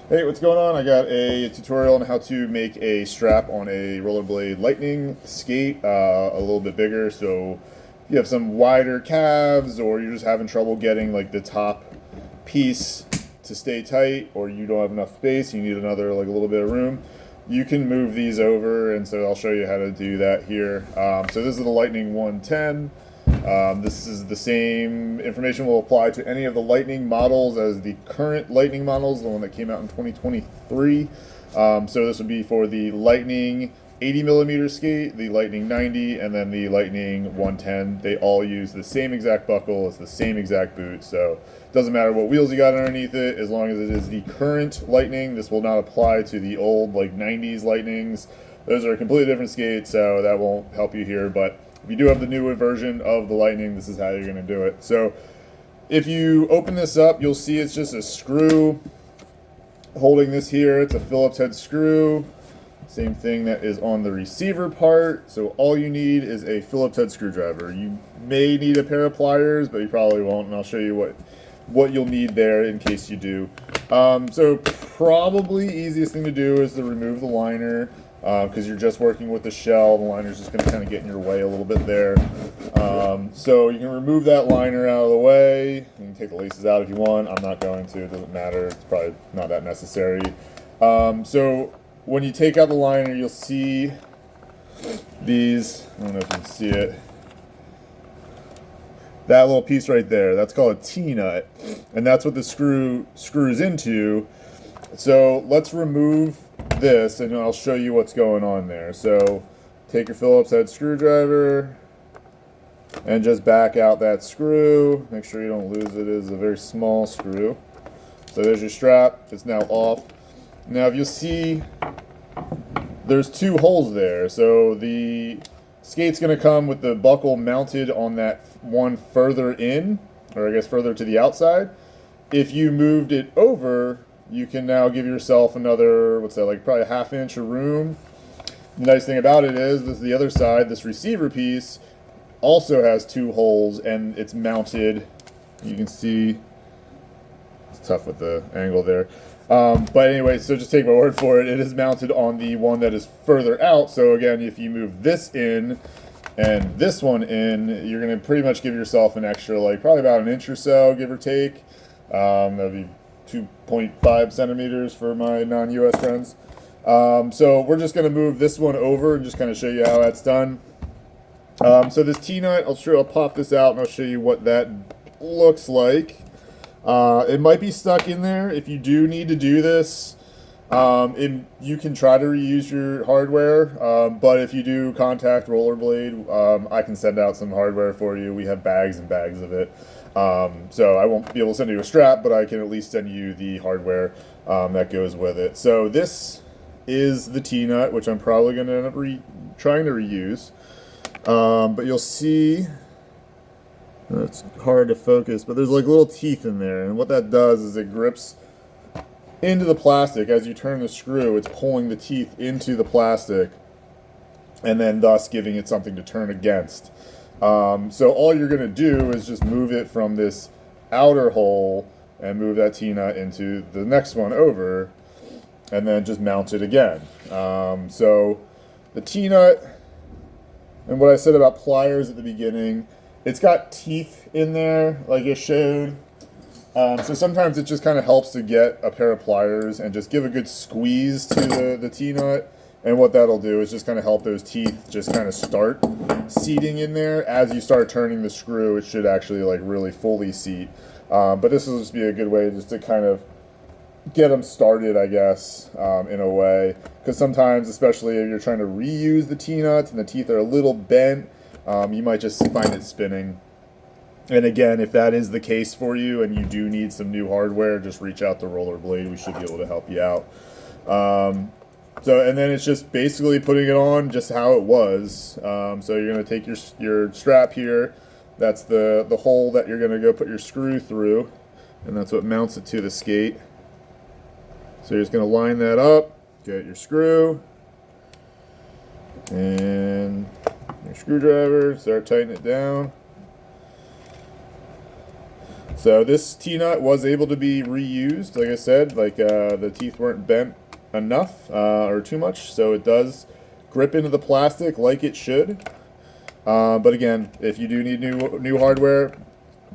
Hey, what's going on? I got a tutorial on how to make a strap on a Rollerblade Lightning skate, a little bit bigger. So if you have some wider calves, or you're just having trouble getting like the top piece to stay tight, or you don't have enough space, you need another like a little bit of room, you can move these over, and so I'll show you how to do that here. So this is the Lightning 110. This is the same information will apply to any of the Lightning models as the current Lightning models, the one that came out in 2023. So this would be for the Lightning 80 millimeter skate, the Lightning 90, and then the Lightning 110. They all use the same exact buckle, it's the same exact boot, so it doesn't matter what wheels you got underneath it, as long as it is the current Lightning. This will not apply to the old like 90s Lightnings. Those are completely different skates, so that won't help you here, but if you do have the newer version of the Lightning, this is how you're going to do it. So if you open this up, you'll see it's just a screw holding this here. It's a Phillips head screw. Same thing that is on the receiver part. So all you need is a Phillips head screwdriver. You may need a pair of pliers, but you probably won't, and I'll show you what you'll need there in case you do. So probably easiest thing to do is to remove the liner, because you're just working with the shell. The liner's just going to kind of get in your way a little bit there. So you can remove that liner out of the way. You can take the laces out if you want. I'm not going to. It doesn't matter. It's probably not that necessary. So when you take out the liner, you'll see these. I don't know if you can see it. That little piece right there, that's called a T-nut, and that's what the screw screws into. So let's remove this, and I'll show you what's going on there. So take your Phillips head screwdriver and just back out that screw. Make sure you don't lose it. It is a very small screw. So there's your strap. It's now off. Now if you'll see, there's two holes there. So the skate's going to come with the buckle mounted on that one further in, or I guess further to the outside. If you moved it over, you can now give yourself another, what's that, like probably a ½ inch of room. The nice thing about it is, this is the other side, this receiver piece also has two holes, and it's mounted. You can see, it's tough with the angle there. But anyway, so just take my word for it. It is mounted on the one that is further out. So again, if you move this in and this one in, you're going to pretty much give yourself an extra, like probably about an inch or so, give or take. That'd be 2.5 centimeters for my non-US friends. So we're just going to move this one over and just kind of show you how that's done. So this T-nut, I'll pop this out and I'll show you what that looks like. It might be stuck in there. If you do need to do this, you can try to reuse your hardware, but if you do contact Rollerblade, I can send out some hardware for you. We have bags and bags of it. So I won't be able to send you a strap, but I can at least send you the hardware that goes with it. So this is the T-nut, which I'm probably going to end up trying to reuse. But you'll see, it's hard to focus, but there's like little teeth in there, and what that does is it grips into the plastic. As you turn the screw, it's pulling the teeth into the plastic, and then thus giving it something to turn against. So all you're going to do is just move it from this outer hole and move that T-nut into the next one over, and then just mount it again. So the T-nut, and what I said about pliers at the beginning, it's got teeth in there, like it showed. So sometimes it just kind of helps to get a pair of pliers and just give a good squeeze to the T-nut. And what that'll do is just kind of help those teeth just kind of start seating in there. As you start turning the screw, it should actually like really fully seat. But this will just be a good way just to kind of get them started, I guess, in a way. Because sometimes, especially if you're trying to reuse the T-nuts and the teeth are a little bent, you might just find it spinning. And again, if that is the case for you and you do need some new hardware, just reach out to Rollerblade. We should be able to help you out. And then it's just basically putting it on just how it was. So you're going to take your strap here. That's the hole that you're going to go put your screw through, and that's what mounts it to the skate. So you're just going to line that up, get your screw, and your screwdriver, start tightening it down. So this T-nut was able to be reused, like I said, like the teeth weren't bent enough or too much, so it does grip into the plastic like it should. But again, if you do need new hardware,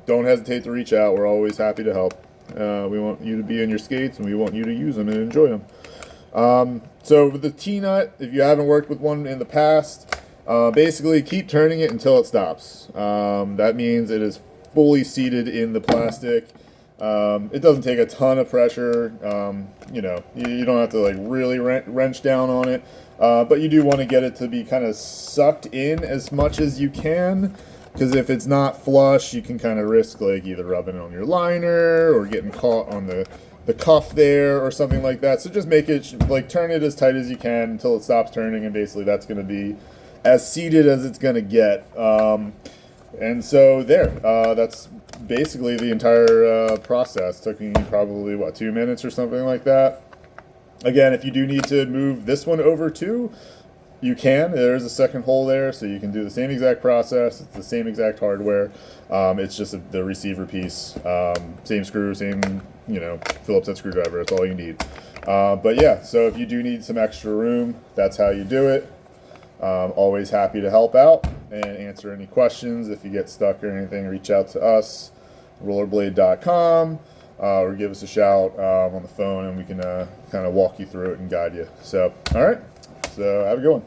don't hesitate to reach out. We're always happy to help. We want you to be in your skates, and we want you to use them and enjoy them. So with the T-nut, if you haven't worked with one in the past, basically keep turning it until it stops. That means it is fully seated in the plastic. It doesn't take a ton of pressure. You know, you don't have to like really wrench down on it, but you do want to get it to be kind of sucked in as much as you can, because if it's not flush, you can kind of risk like either rubbing it on your liner or getting caught on the cuff there or something like that. So just make it like turn it as tight as you can until it stops turning, and basically that's going to be as seated as it's going to get. And so there, that's basically the entire process. Took me probably, what, 2 minutes or something like that. Again, if you do need to move this one over too, you can. There's a second hole there, so you can do the same exact process. It's the same exact hardware. It's just the receiver piece. Same screw, same, you know, Phillips head screwdriver. That's all you need. But yeah, so if you do need some extra room, that's how you do it. Always happy to help out and answer any questions. If you get stuck or anything, reach out to us, rollerblade.com, or give us a shout on the phone, and we can kind of walk you through it and guide you. So, all right. So have a good one.